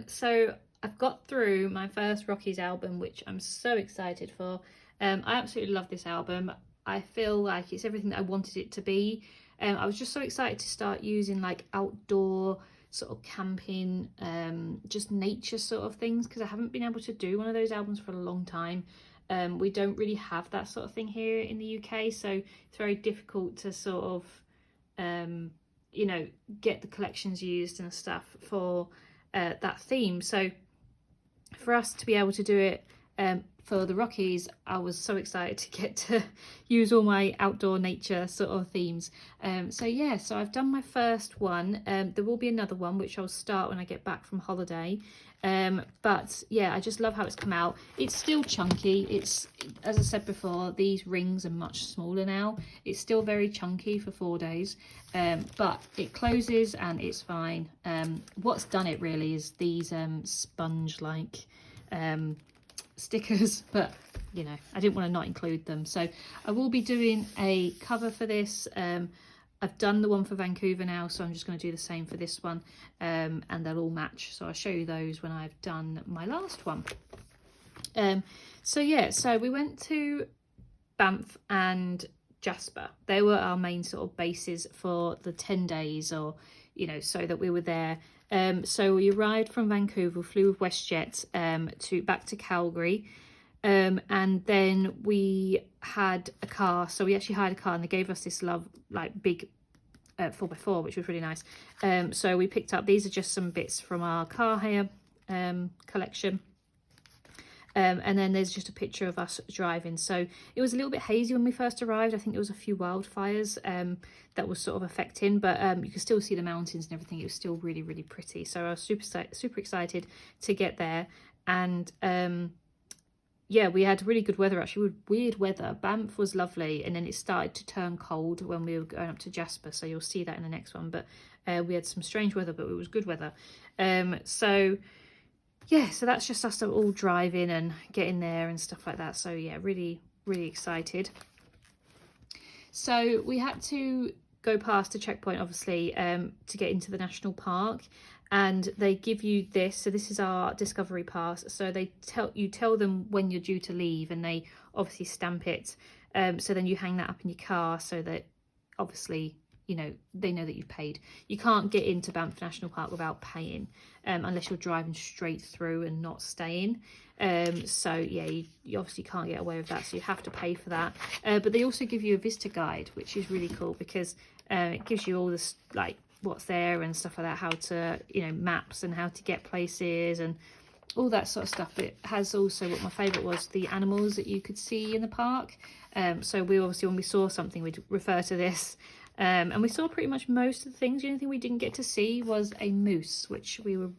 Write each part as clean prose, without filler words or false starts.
So I've got through my first Rockies album, which I'm so excited for. I absolutely love this album. I feel like it's everything that I wanted it to be. I was just so excited to start using like outdoor sort of camping, just nature sort of things, because I haven't been able to do one of those albums for a long time. We don't really have that sort of thing here in the UK, so it's very difficult to sort of get the collections used and stuff for that theme. So for us to be able to do it for the Rockies, I was so excited to get to use all my outdoor nature sort of themes. So I've done my first one. There will be another one which I'll start when I get back from holiday. But yeah, I just love how it's come out. It's still chunky. It's, as I said before, these rings are much smaller now. It's still very chunky for 4 days, but it closes and it's fine. What's done it really is these sponge like stickers, but you know, I didn't want to not include them. So I will be doing a cover for this. I've done the one for Vancouver now, so I'm just going to do the same for this one, and they'll all match. So I'll show you those when I've done my last one. So we went to Banff and Jasper. They were our main sort of bases for the 10 days, or you know, so that we were there. So we arrived from Vancouver, flew with WestJet back to Calgary, and then we had a car. So we actually hired a car, and they gave us this big 4x4, which was really nice. So we picked up, these are just some bits from our car hire collection. And then there's just a picture of us driving. So it was a little bit hazy when we first arrived. I think there was a few wildfires that was sort of affecting, but you could still see the mountains and everything. It was still really, really pretty. So I was super excited to get there. And we had really good weather, actually. With weird weather. Banff was lovely, and then it started to turn cold when we were going up to Jasper. So you'll see that in the next one. But we had some strange weather, but it was good weather. So that's just us all driving and getting there and stuff like that. So yeah, really, really excited. So we had to go past a checkpoint, obviously, to get into the national park. And they give you this. So this is our Discovery Pass. So they tell them when you're due to leave, and they obviously stamp it. So then you hang that up in your car so that obviously, you know, they know that you've paid. You can't get into Banff National Park without paying, unless you're driving straight through and not staying. You obviously can't get away with that, so you have to pay for that. But they also give you a visitor guide, which is really cool, because it gives you all this, like, what's there and stuff like that, how to, you know, maps and how to get places and all that sort of stuff. It has also, what my favourite was, the animals that you could see in the park. So we obviously, when we saw something, we'd refer to this. And we saw pretty much most of the things. The only thing we didn't get to see was a moose, which we were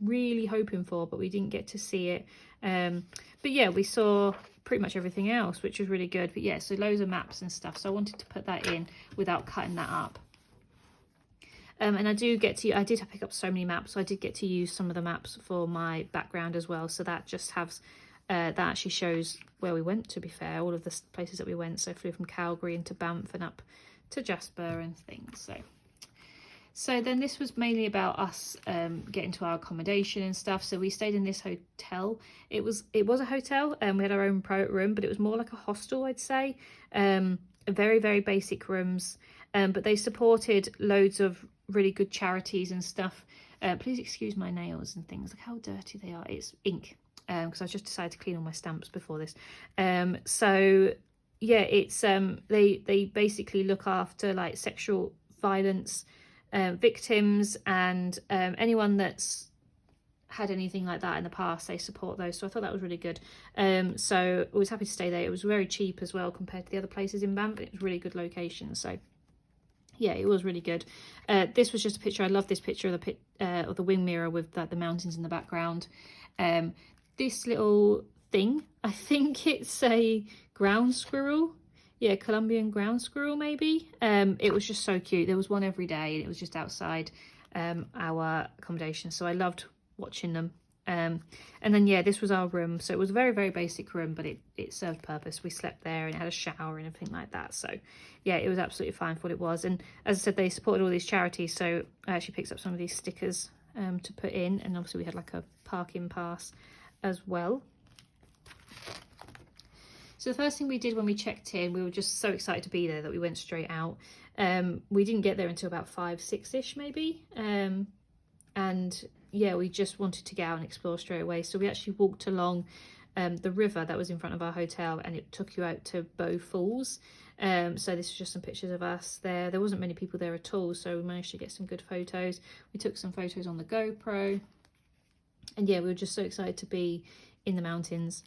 really hoping for, but we didn't get to see it. But yeah, we saw pretty much everything else, which was really good. But yeah, so loads of maps and stuff. So I wanted to put that in without cutting that up. And I did pick up so many maps, so I did get to use some of the maps for my background as well. So that just has, that actually shows where we went, to be fair, all of the places that we went. So I flew from Calgary into Banff and up to Jasper and things. So then this was mainly about us getting to our accommodation and stuff. So we stayed in this hotel. It was a hotel, and we had our own private room, but it was more like a hostel, I'd say. Very, very basic rooms, but they supported loads of really good charities and stuff. Please excuse my nails and things. Look how dirty they are. It's ink, because I just decided to clean all my stamps before this. It's they basically look after like sexual violence victims, and anyone that's had anything like that in the past, they support those. So I thought that was really good. So I was happy to stay there. It was very cheap as well compared to the other places in Banff. It was really good location. So yeah, it was really good. This was just a picture. I love this picture of the wing mirror with the mountains in the background. This little thing, I think it's a ground squirrel. Yeah, Colombian ground squirrel maybe. It was just so cute. There was one every day, and it was just outside our accommodation. So I loved watching them. And then yeah, this was our room. So it was a very, very basic room, but it served purpose. We slept there, and it had a shower and everything like that. So yeah, it was absolutely fine for what it was. And as I said, they supported all these charities. So I actually picked up some of these stickers to put in, and obviously we had like a parking pass as well. So the first thing we did when we checked in, we were just so excited to be there that we went straight out. We didn't get there until about 5, 6-ish maybe. And yeah, we just wanted to get out and explore straight away. So we actually walked along the river that was in front of our hotel, and it took you out to Bow Falls. So this is just some pictures of us there. There wasn't many people there at all, so we managed to get some good photos. We took some photos on the GoPro. And yeah, we were just so excited to be in the mountains.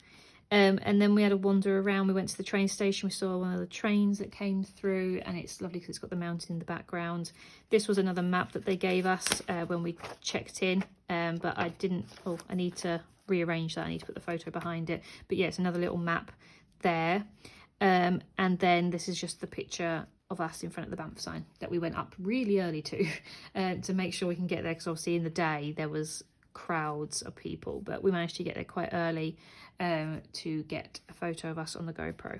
And then we had a wander around. We went to the train station. We saw one of the trains that came through, and it's lovely because it's got the mountain in the background. This was another map that they gave us when we checked in, but I didn't, oh, I need to rearrange that. I need to put the photo behind it. But yeah, it's another little map there. And then this is just the picture of us in front of the Banff sign that we went up really early to make sure we can get there, because obviously in the day there was crowds of people, but we managed to get there quite early to get a photo of us on the GoPro.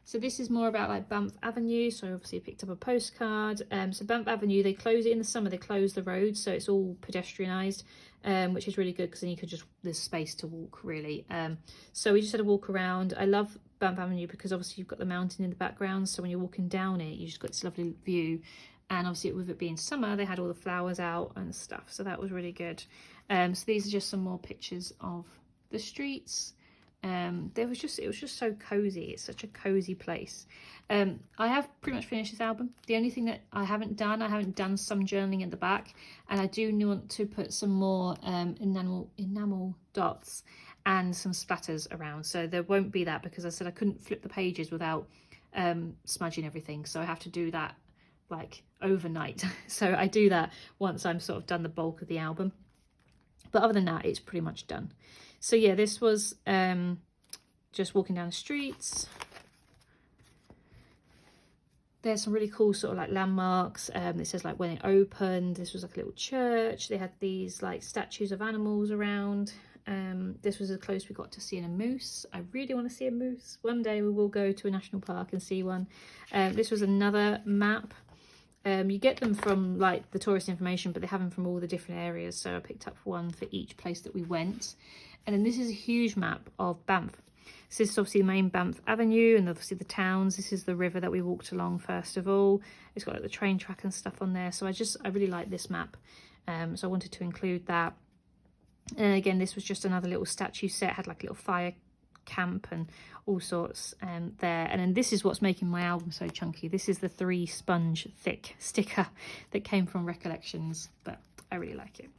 So this is more about like Banff Avenue. So obviously I picked up a postcard. So Banff Avenue, they close it in the summer, they close the road, so it's all pedestrianised, which is really good because then you could just, there's space to walk really. So we just had a walk around. I love Banff Avenue because obviously you've got the mountain in the background, so when you're walking down it, you just got this lovely view. And obviously with it being summer, they had all the flowers out and stuff, so that was really good. So these are just some more pictures of the streets. It was just so cozy. It's such a cozy place. I have pretty much finished this album. The only thing that I haven't done some journaling at the back, and I do want to put some more enamel dots and some splatters around. So there won't be that because I said I couldn't flip the pages without smudging everything, so I have to do that like overnight. So I do that once I'm sort of done the bulk of the album, but other than that it's pretty much done. So yeah, this was just walking down the streets. There's some really cool sort of like landmarks. It says like when it opened. This was like a little church. They had these like statues of animals around. This was as close we got to seeing a moose. I really want to see a moose. One day we will go to a national park and see one. This was another map. You get them from like the tourist information, but they have them from all the different areas. So I picked up one for each place that we went. And then this is a huge map of Banff. So this is obviously the main Banff Avenue and obviously the towns. This is the river that we walked along first of all. It's got like the train track and stuff on there. So I really like this map. So I wanted to include that. And again, this was just another little statue set. Had like a little fire camp and all sorts there. And then this is what's making my album so chunky. This is the 3 sponge thick sticker that came from Recollections, but I really like it.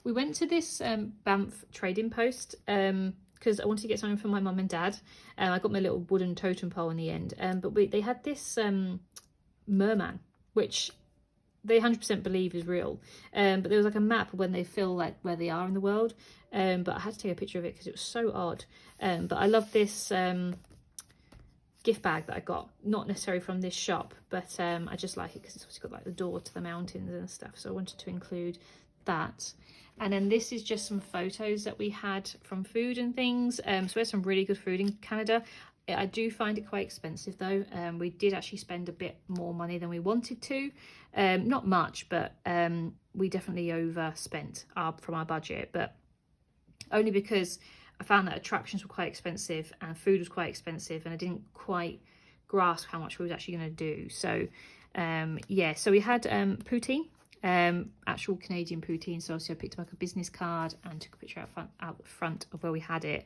We went to this Banff trading post because I wanted to get something for my mum and dad. I got my little wooden totem pole in the end, but they had this merman, which they 100% believe is real, but there was like a map when they feel like where they are in the world, but I had to take a picture of it because it was so odd. But I love this gift bag that I got, not necessarily from this shop, but I just like it because it's got like the door to the mountains and stuff, so I wanted to include that. And then this is just some photos that we had from food and things. So we had some really good food in Canada. I do find it quite expensive though. We did actually spend a bit more money than we wanted to. Not much, but we definitely overspent from our budget, but only because I found that attractions were quite expensive and food was quite expensive, and I didn't quite grasp how much we was actually going to do. So yeah, so we had poutine. Actual Canadian poutine, so obviously I picked up like a business card and took a picture out front of where we had it.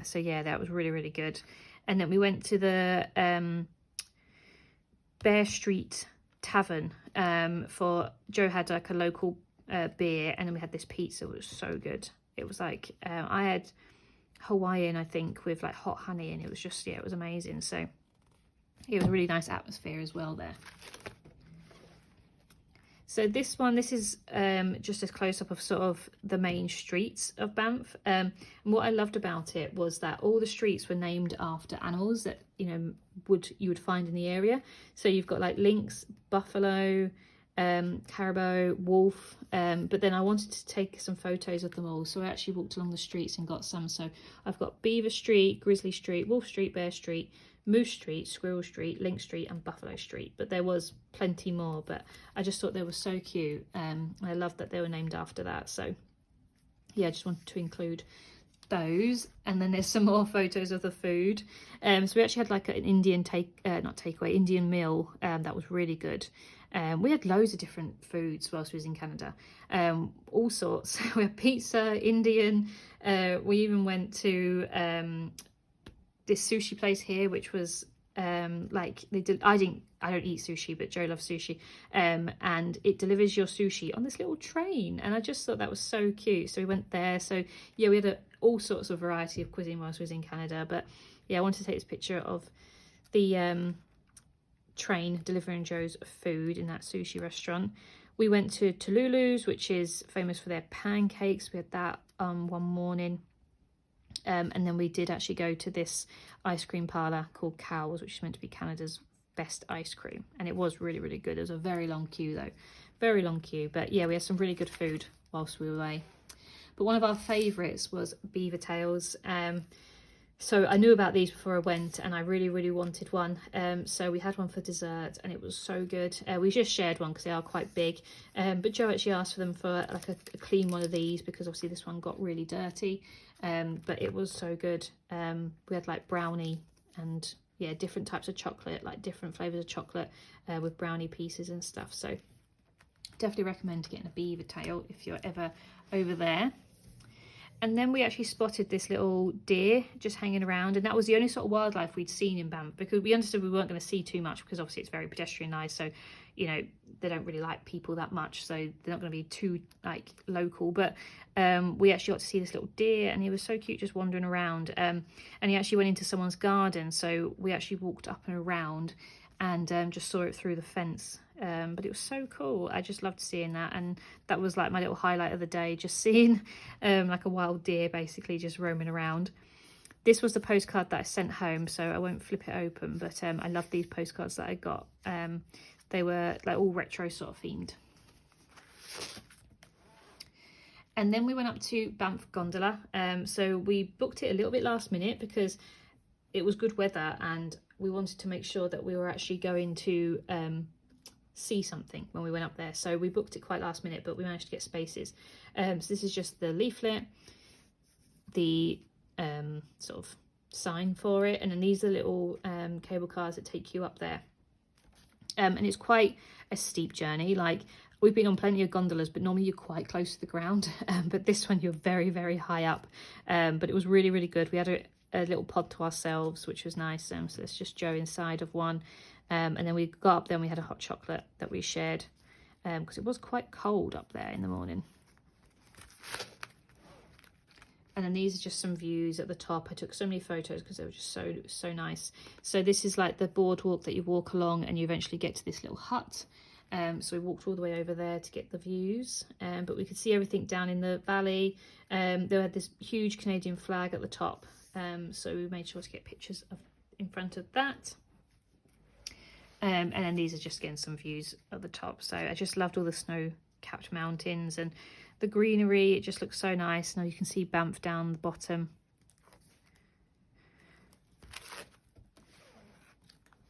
So yeah, that was really good. And then we went to the Bear Street Tavern for Joe had like a local beer, and then we had this pizza. It was so good. It was like I had Hawaiian, I think, with like hot honey, and it was just, yeah, it was amazing. So it was a really nice atmosphere as well there. So this is just a close-up of sort of the main streets of Banff. And what I loved about it was that all the streets were named after animals that, you know, you would find in the area. So you've got like lynx, buffalo, caribou, wolf. But then I wanted to take some photos of them all. So I actually walked along the streets and got some. So I've got Beaver Street, Grizzly Street, Wolf Street, Bear Street, Moose Street, Squirrel Street, Link Street and Buffalo Street, but there was plenty more, but I just thought they were so cute. I loved that they were named after that, so yeah, I just wanted to include those. And then there's some more photos of the food. So we actually had like an Indian Indian meal that was really good. We had loads of different foods whilst we was in Canada, all sorts. We had pizza, Indian, we even went to this sushi place here, which was like they did. I don't eat sushi, but Joe loves sushi, and it delivers your sushi on this little train, and I just thought that was so cute. So we went there. So yeah, we had all sorts of variety of cuisine whilst we was in Canada. But yeah, I wanted to take this picture of the train delivering Joe's food in that sushi restaurant. We went to Lulu's, which is famous for their pancakes. We had that one morning. And then we did actually go to this ice cream parlour called Cow's, which is meant to be Canada's best ice cream. And it was really, really good. There was a very long queue though. Very long queue. But yeah, we had some really good food whilst we were away. But one of our favourites was beaver tails. So I knew about these before I went, and I really, really wanted one. So we had one for dessert, and it was so good. We just shared one because they are quite big. But Joe actually asked for them for like a clean one of these, because obviously this one got really dirty. But it was so good. We had like brownie and yeah, different types of chocolate, like different flavours of chocolate with brownie pieces and stuff. So definitely recommend getting a beaver tail if you're ever over there. And then we actually spotted this little deer just hanging around, and that was the only sort of wildlife we'd seen in Banff, because we understood we weren't going to see too much, because obviously it's very pedestrianised, so you know they don't really like people that much, so they're not going to be too like local. But we actually got to see this little deer, and he was so cute just wandering around, and he actually went into someone's garden, so we actually walked up and around and just saw it through the fence. But it was so cool. I just loved seeing that, and that was like my little highlight of the day, just seeing like a wild deer basically just roaming around. This was the postcard that I sent home, so I won't flip it open, but I love these postcards that I got. They were like all retro sort of themed. And then we went up to Banff Gondola. So we booked it a little bit last minute because it was good weather, and we wanted to make sure that we were actually going to see something when we went up there. So we booked it quite last minute, but we managed to get spaces. So this is just the leaflet, the sort of sign for it, and then these are little cable cars that take you up there. And it's quite a steep journey. Like, we've been on plenty of gondolas, but normally you're quite close to the ground. But this one you're very, very high up. But it was really, really good. We had a little pod to ourselves, which was nice. So it's just Joe inside of one. And then we got up there and we had a hot chocolate that we shared, because it was quite cold up there in the morning. And then these are just some views at the top. I took so many photos because they were just so nice. So this is like the boardwalk that you walk along, and you eventually get to this little hut. So we walked all the way over there to get the views, but we could see everything down in the valley. They had this huge Canadian flag at the top, so we made sure to get pictures of in front of that. And then these are just getting some views at the top. So I just loved all the snow-capped mountains and the greenery. It just looks so nice. Now you can see Banff down the bottom.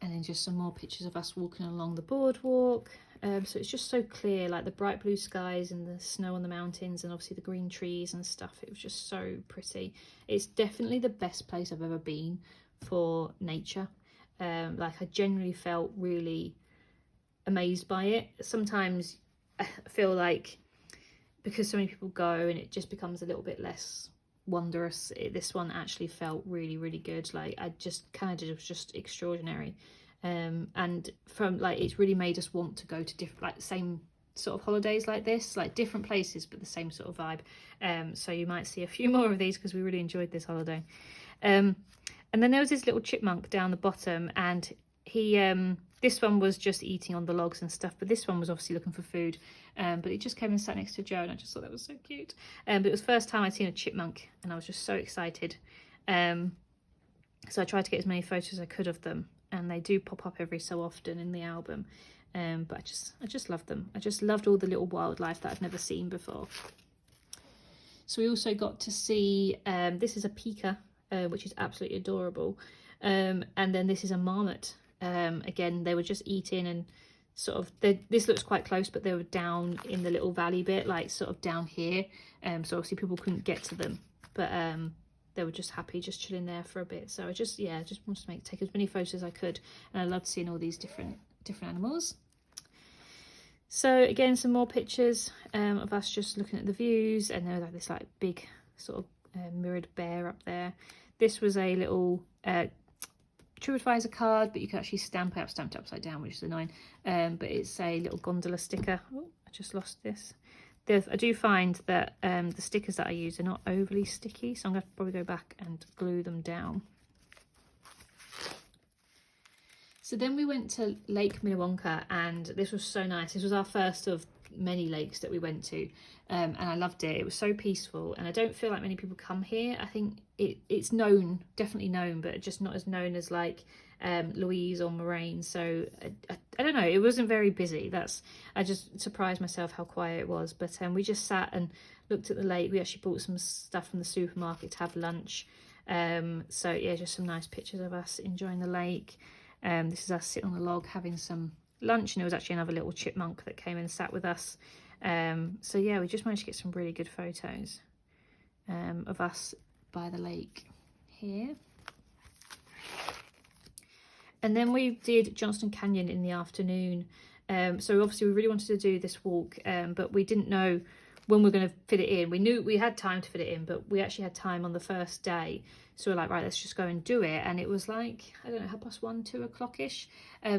And then just some more pictures of us walking along the boardwalk. So it's just so clear, like the bright blue skies and the snow on the mountains, and obviously the green trees and stuff. It was just so pretty. It's definitely the best place I've ever been for nature. Like, I genuinely felt really amazed by it. Sometimes I feel like because so many people go and it just becomes a little bit less wondrous, this one actually felt really, really good. Like, Canada was just extraordinary. And from like, it's really made us want to go to different, like, same sort of holidays like this, like different places but the same sort of vibe. So you might see a few more of these because we really enjoyed this holiday. And then there was this little chipmunk down the bottom, and he this one was just eating on the logs and stuff, but this one was obviously looking for food. But he just came and sat next to Joe, and I just thought that was so cute. But it was the first time I'd seen a chipmunk, and I was just so excited. So I tried to get as many photos as I could of them, and they do pop up every so often in the album. But I just loved them. I just loved all the little wildlife that I've never seen before. So we also got to see, this is a pika, which is absolutely adorable. And then this is a marmot. Again, they were just eating and sort of, this looks quite close, but they were down in the little valley bit, like sort of down here. So obviously people couldn't get to them, but they were just happy, just chilling there for a bit. So I just wanted to take as many photos as I could, and I loved seeing all these different animals. So again, some more pictures of us just looking at the views, and there was like this like big sort of mirrored bear up there. This was a little TripAdvisor card, but you can actually stamp it upside down, which is annoying. But it's a little gondola sticker. Oh, I just lost this. I do find that the stickers that I use are not overly sticky, so I'm going to probably go back and glue them down. So then we went to Lake Minnewanka, and this was so nice. This was our first of many lakes that we went to, and I loved it. It was so peaceful, and I don't feel like many people come here. I think it's known, definitely known, but just not as known as like Louise or Moraine. So I don't know, it wasn't very busy. I just surprised myself how quiet it was. But we just sat and looked at the lake. We actually bought some stuff from the supermarket to have lunch. So yeah, just some nice pictures of us enjoying the lake. This is us sitting on the log having some lunch, and there was actually another little chipmunk that came and sat with us. So yeah, we just managed to get some really good photos of us by the lake here. And then we did Johnston Canyon in the afternoon. So obviously we really wanted to do this walk, but we didn't know when we were going to fit it in. We knew we had time to fit it in, but we actually had time on the first day. So we're like, right, let's just go and do it. And it was like, I don't know, 1:30, 2 o'clock-ish.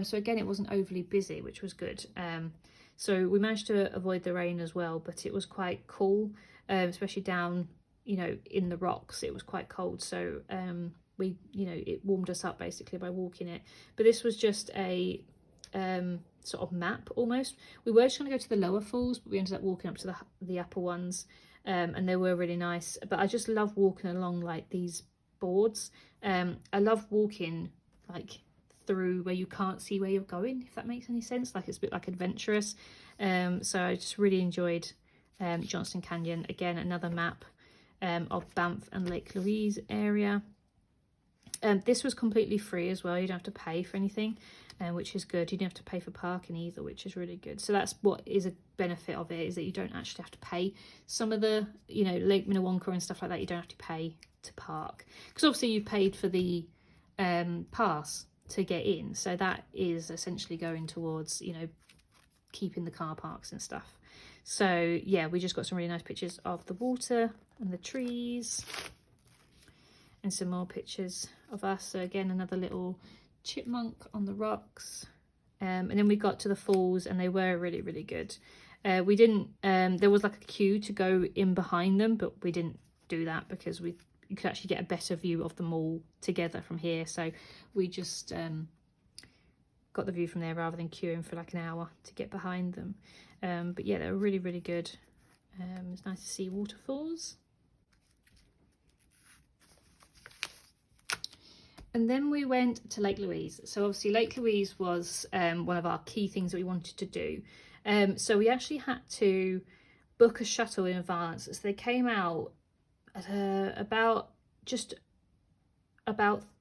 So again, it wasn't overly busy, which was good. So we managed to avoid the rain as well, but it was quite cool, especially down, you know, in the rocks. It was quite cold. So it warmed us up basically by walking it. But this was just a sort of map almost. We were just going to go to the lower falls, but we ended up walking up to the upper ones, and they were really nice. But I just love walking along like these boards. I love walking like through where you can't see where you're going, if that makes any sense. Like it's a bit like adventurous. So I just really enjoyed Johnston Canyon. Again, another map of Banff and Lake Louise area. This was completely free as well. You don't have to pay for anything, which is good. You don't have to pay for parking either, which is really good. So that's what is a benefit of it, is that you don't actually have to pay. Some of the, you know, Lake Minnewanka and stuff like that, you don't have to pay to park, because obviously you paid for the pass to get in. So that is essentially going towards, you know, keeping the car parks and stuff. So yeah, we just got some really nice pictures of the water and the trees, and some more pictures of us. So again, another little chipmunk on the rocks. And then we got to the falls, and they were really, really good. We didn't, there was like a queue to go in behind them, but we didn't do that because you could actually get a better view of them all together from here. So we just got the view from there rather than queuing for like an hour to get behind them. But yeah, they were really, really good. It's nice to see waterfalls. And then we went to Lake Louise. So obviously Lake Louise was one of our key things that we wanted to do. So we actually had to book a shuttle in advance. So they came out at about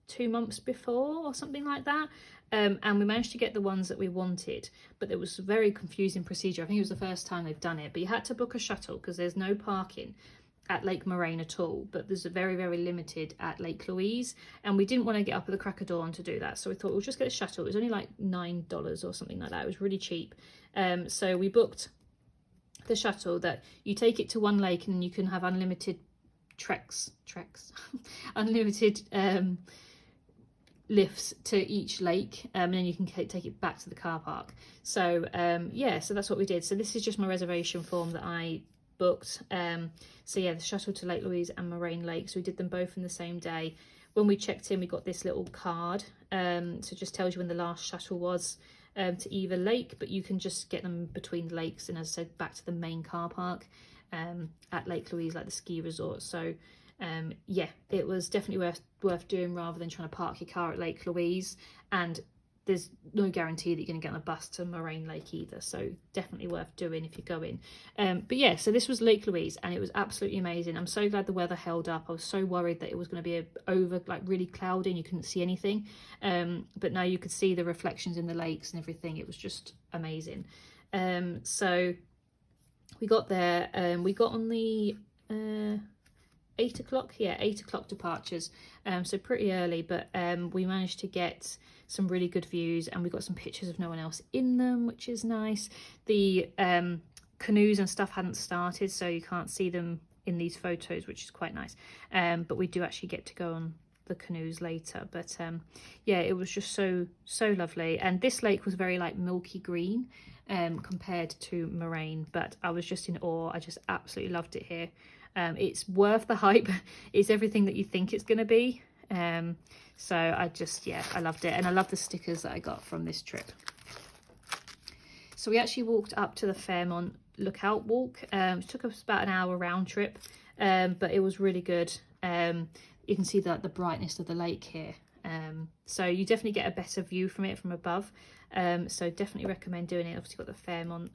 2 months before or something like that. And we managed to get the ones that we wanted, but it was a very confusing procedure. I think it was the first time they've done it, but you had to book a shuttle because there's no parking at Lake Moraine at all, but there's a very, very limited at Lake Louise, and we didn't want to get up at the crack of dawn to do that, so we thought we'll just get a shuttle. It was only like $9 or something like that. It was really cheap. So we booked the shuttle that you take it to one lake, and then you can have unlimited treks unlimited lifts to each lake, and then you can take it back to the car park. So yeah, so that's what we did. So this is just my reservation form that I booked. So yeah, the shuttle to Lake Louise and Moraine Lake, so we did them both in the same day. When we checked in, we got this little card, so it just tells you when the last shuttle was to either lake, but you can just get them between lakes, and as I said, back to the main car park at Lake Louise, like the ski resort. So yeah, it was definitely worth doing rather than trying to park your car at Lake Louise. And there's no guarantee that you're going to get on a bus to Moraine Lake either, so definitely worth doing if you're going. But yeah, so this was Lake Louise, and it was absolutely amazing. I'm so glad the weather held up. I was so worried that it was going to be over, like really cloudy and you couldn't see anything, but now you could see the reflections in the lakes and everything. It was just amazing. So we got there, we got on the 8 o'clock, yeah, 8 o'clock departures, so pretty early, but we managed to get some really good views, and we got some pictures of no one else in them, which is nice. The canoes and stuff hadn't started, so you can't see them in these photos, which is quite nice, but we do actually get to go on the canoes later. But yeah, it was just so lovely, and this lake was very like milky green compared to Moraine, but I was just in awe. I just absolutely loved it here. It's worth the hype. It's everything that you think it's going to be. So I just, yeah, I loved it. And I love the stickers that I got from this trip. So we actually walked up to the Fairmont Lookout Walk. It took us about an hour round trip, but it was really good. You can see the brightness of the lake here. So you definitely get a better view from it from above. So definitely recommend doing it. Obviously got the Fairmont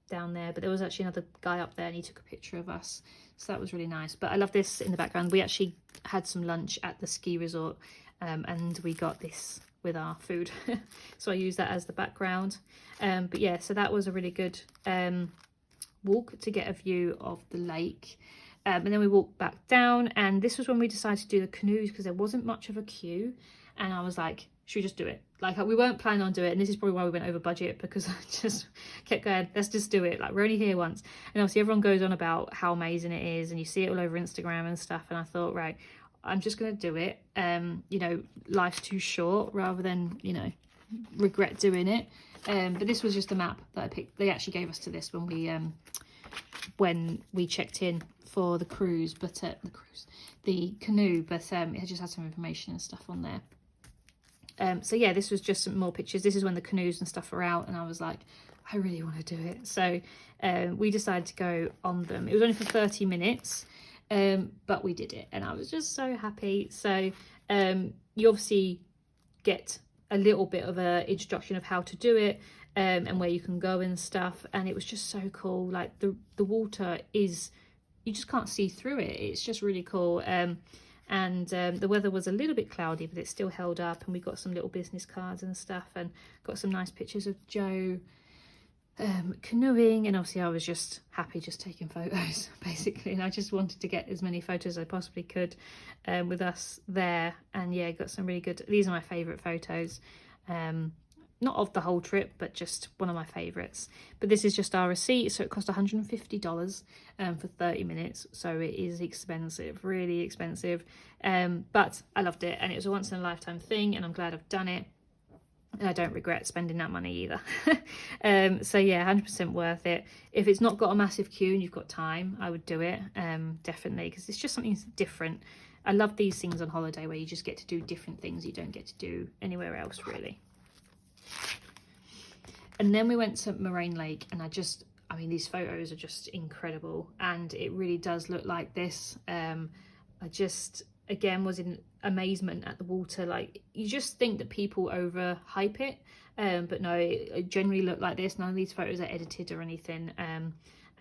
down there, but there was actually another guy up there and he took a picture of us, so that was really nice. But I love this in the background. We actually had some lunch at the ski resort, and we got this with our food so I use that as the background. But yeah, so that was a really good walk to get a view of the lake. And then we walked back down, and this was when we decided to do the canoes because there wasn't much of a queue, and I was like, should we just do it? Like, we weren't planning on doing it, and this is probably why we went over budget, because I just kept going, let's just do it, like we're only here once. And obviously everyone goes on about how amazing it is, and you see it all over Instagram and stuff, and I thought, right, I'm just going to do it. You know, life's too short, rather than, you know, regret doing it. But this was just a map that I picked. They actually gave us to this when we checked in for the cruise, but the canoe, but it just had some information and stuff on there. So yeah, this was just some more pictures. This is when the canoes and stuff are out, and I was like, I really want to do it. So we decided to go on them. It was only for 30 minutes, but we did it, and I was just so happy. So you obviously get a little bit of a introduction of how to do it, and where you can go and stuff, and it was just so cool. Like the water is, you just can't see through it. It's just really cool. And the weather was a little bit cloudy, but it still held up, and we got some little business cards and stuff, and got some nice pictures of Joe canoeing. And obviously I was just happy just taking photos basically, and I just wanted to get as many photos as I possibly could with us there. And yeah, got some really good, these are my favorite photos, not of the whole trip, but just one of my favorites. But this is just our receipt, so it cost $150 for 30 minutes, so it is expensive, really expensive, but I loved it, and it was a once in a lifetime thing, and I'm glad I've done it, and I don't regret spending that money either. So yeah, 100% worth it. If it's not got a massive queue and you've got time, I would do it, definitely, because it's just something different. I love these things on holiday where you just get to do different things you don't get to do anywhere else, really. And then we went to Moraine Lake, and I mean, these photos are just incredible, and it really does look like this. I just, again, was in amazement at the water. Like, you just think that people overhype it, but no, it generally looked like this. None of these photos are edited or anything, and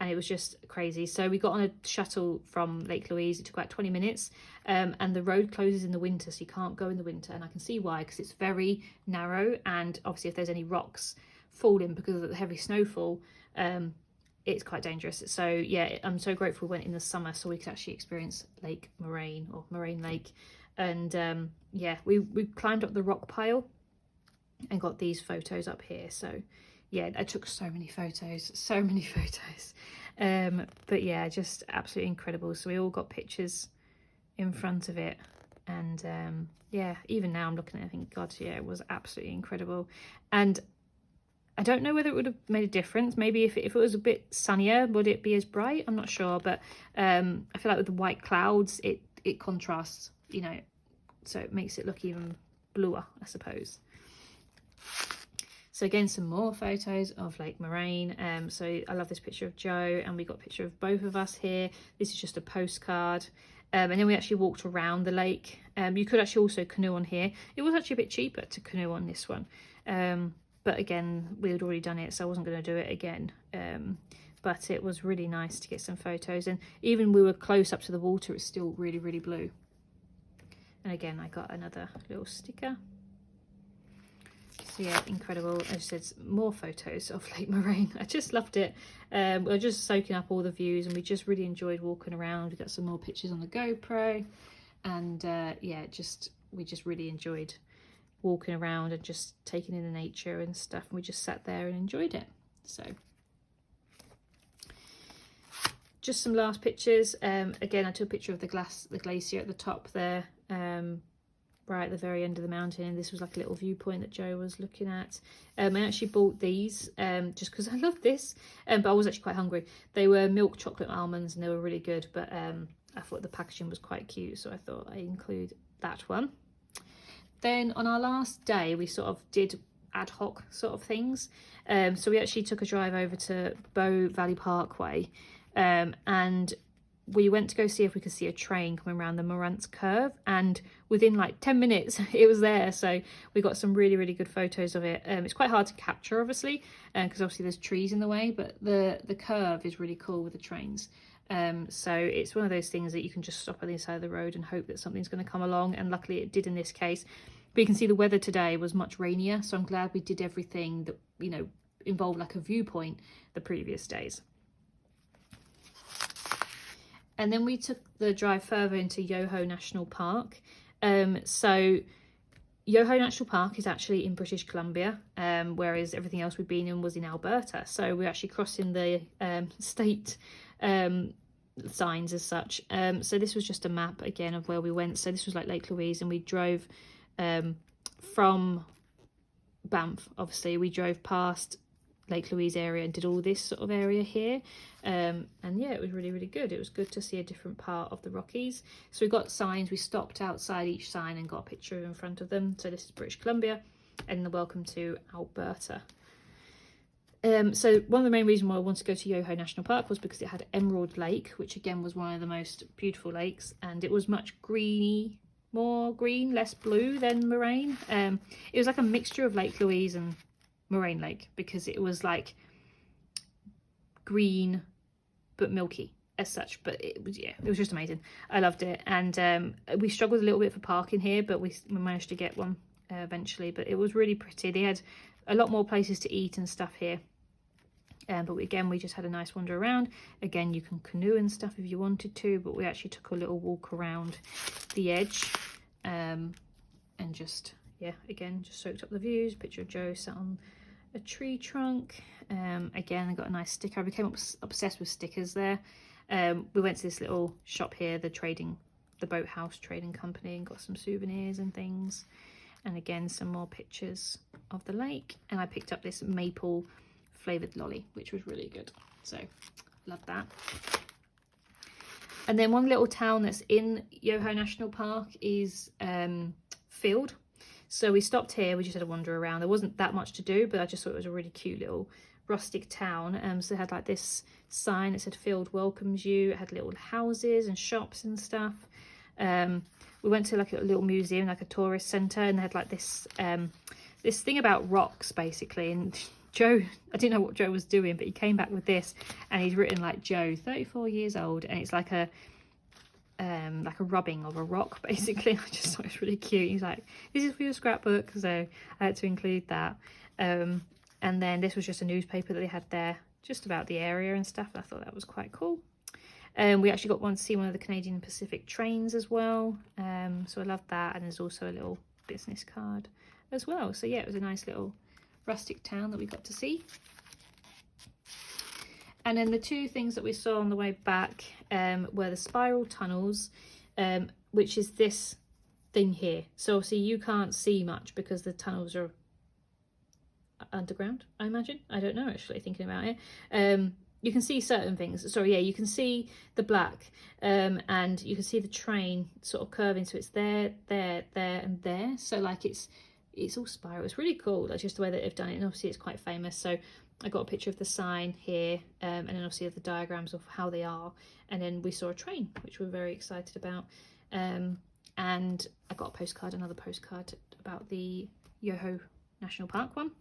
it was just crazy. So we got on a shuttle from Lake Louise. It took about 20 minutes, and the road closes in the winter, so you can't go in the winter, and I can see why, because it's very narrow, and obviously if there's any rocks falling because of the heavy snowfall, it's quite dangerous. So yeah, I'm so grateful we went in the summer so we could actually experience Lake Moraine, or Moraine Lake. And yeah, we climbed up the rock pile and got these photos up here. So yeah, I took so many photos. But yeah, just absolutely incredible. So we all got pictures in front of it, and yeah, even now I'm looking at it, I think, God, yeah, it was absolutely incredible. And I don't know whether it would have made a difference. Maybe if it was a bit sunnier, would it be as bright? I'm not sure, but I feel like with the white clouds, it contrasts, you know, so it makes it look even bluer, I suppose. So again, some more photos of Lake Moraine. So I love this picture of Joe, and we got a picture of both of us here. This is just a postcard. And then we actually walked around the lake. You could actually also canoe on here. It was actually a bit cheaper to canoe on this one. But again, we had already done it, so I wasn't going to do it again. But it was really nice to get some photos, and even we were close up to the water, it's still really, really blue. And again, I got another little sticker. So yeah, incredible. As I said, more photos of Lake Moraine. I just loved it. We were just soaking up all the views, and we just really enjoyed walking around. We got some more pictures on the GoPro, and yeah, we just really enjoyed walking around and just taking in the nature and stuff. And we just sat there and enjoyed it. So just some last pictures. Again, I took a picture of the glacier at the top there. Right at the very end of the mountain, and this was like a little viewpoint that Joe was looking at. I actually bought these just because I love this, but I was actually quite hungry. They were milk chocolate almonds, and they were really good, but I thought the packaging was quite cute, so I thought I'd include that one. Then on our last day, we sort of did ad hoc sort of things. So we actually took a drive over to Bow Valley Parkway, and we went to go see if we could see a train coming around the Morantz curve, and within like 10 minutes it was there. So we got some really, really good photos of it. It's quite hard to capture, obviously, because obviously there's trees in the way, but the curve is really cool with the trains. So it's one of those things that you can just stop on the side of the road and hope that something's going to come along, and luckily it did in this case. But you can see the weather today was much rainier, so I'm glad we did everything that, you know, involved like a viewpoint the previous days. And then we took the drive further into Yoho National Park. So Yoho National Park is actually in British Columbia, whereas everything else we've been in was in Alberta. So we're actually crossing the state signs as such. So this was just a map again of where we went. So this was like Lake Louise, and we drove from Banff. Obviously we drove past Lake Louise area and did all this sort of area here, and yeah, it was really, really good. It was good to see a different part of the Rockies. So we got signs, we stopped outside each sign and got a picture in front of them. So this is British Columbia, and the welcome to Alberta. So one of the main reasons why I wanted to go to Yoho National Park was because it had Emerald Lake, which again was one of the most beautiful lakes, and it was much greeny, more green, less blue than Moraine. It was like a mixture of Lake Louise and Moraine Lake, because it was like green but milky as such, but it was just amazing. I loved it. And we struggled a little bit for parking here, but we managed to get one eventually. But it was really pretty. They had a lot more places to eat and stuff here, but we just had a nice wander around. Again, you can canoe and stuff if you wanted to, but we actually took a little walk around the edge, and just again, just soaked up the views. Picture of Joe sat on a tree trunk. Again, I got a nice sticker. I became obsessed with stickers there. We went to this little shop here, the Boathouse Trading Company, and got some souvenirs and things. And again, some more pictures of the lake. And I picked up this maple flavoured lolly, which was really good. So, love that. And then one little town that's in Yoho National Park is Field. So we stopped here, we just had a wander around. There wasn't that much to do, but I just thought it was a really cute little rustic town. So they had like this sign that said Field welcomes you. It had little houses and shops and stuff. We went to like a little museum, like a tourist centre, and they had like this this thing about rocks basically. And Joe, I didn't know what Joe was doing, but he came back with this, and he's written like Joe, 34 years old, and it's like a rubbing of a rock basically. I just thought it was really cute. He's like, this is for your scrapbook, so I had to include that. And then this was just a newspaper that they had there just about the area and stuff. I thought that was quite cool. We actually got to see one of the Canadian Pacific trains as well, so I loved that. And there's also a little business card as well. So yeah, it was a nice little rustic town that we got to see. And then the two things that we saw on the way back were the spiral tunnels, which is this thing here. So obviously you can't see much because the tunnels are underground, I imagine. I don't know, actually, thinking about it. You can see certain things. Sorry, yeah, you can see the black, and you can see the train sort of curving. So it's there, there, there, and there. So like it's all spiral. It's really cool. That's just the way that they've done it. And obviously it's quite famous. So I got a picture of the sign here, and then obviously of the diagrams of how they are. And then we saw a train, which we're very excited about. And I got a postcard, another postcard about the Yoho National Park one.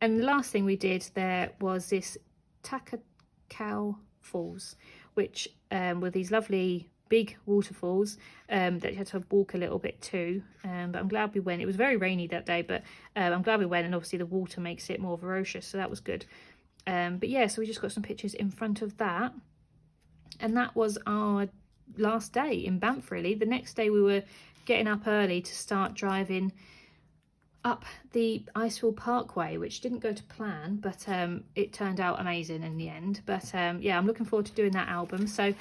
And the last thing we did there was this Takakau Falls, which were these lovely big waterfalls that you had to walk a little bit to, but I'm glad we went. It was very rainy that day, but I'm glad we went, and obviously the water makes it more ferocious, so that was good. But yeah, so we just got some pictures in front of that, and that was our last day in Banff really. The next day we were getting up early to start driving up the Icefield Parkway, which didn't go to plan, but it turned out amazing in the end. But yeah, I'm looking forward to doing that album. So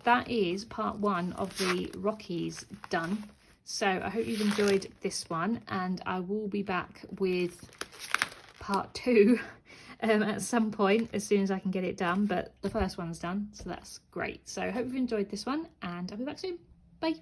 that is part 1 of the Rockies done. So I hope you've enjoyed this one, and I will be back with part 2 at some point as soon as I can get it done, but the first one's done, so that's great. So I hope you've enjoyed this one, and I'll be back soon. Bye.